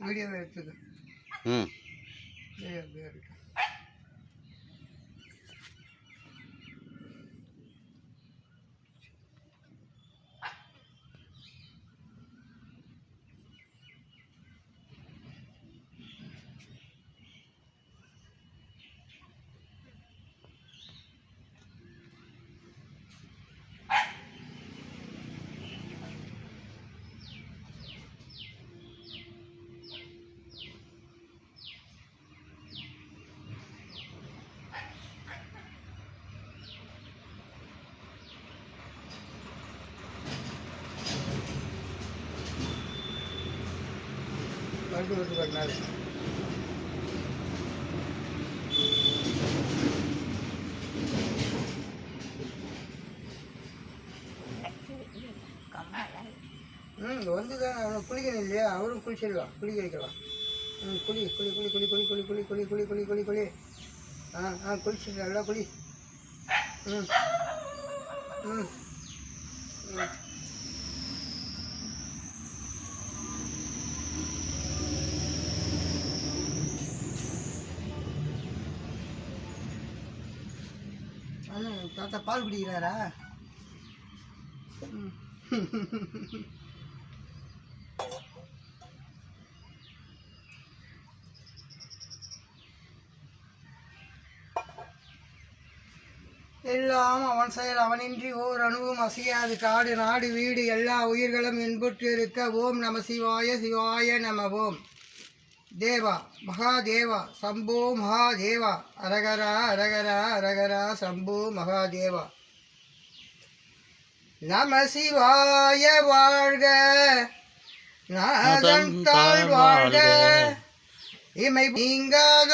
வீடியோவை எடுத்துக்க. ம் அப்படியே இருக்கு. வண்டு வந்து பண்ணாரு. வந்துதான் அவனை குளிக்கணும் இல்லையா? அவரும் குளிச்சிடலாம், குளிக்க வைக்கலாம். குளி குளி குளி குளி குளி குளி குளி குளி குளி குளி குளி குளி குளிச்சுட்டு நல்லா குளி. ம் ம் ம் தாத்தா பால் குடிக்கிறாரா? எல்லாம் அவன் செயல், அவனின்றி ஓர் அணுவும் அசையாது. காடு நாடு வீடு எல்லா உயிர்களும் இன்புற்று இருக்க. ஓம் நம சிவாய சிவாய நம. ஓம் தேவா மகாதேவா சம்போ மகாதேவா. அரகரா அரகரா அரகரா சம்போ மகாதேவா. நம சிவாய வாழ்க, நாதன் தாழ் வாழ்க, இமை நீங்காத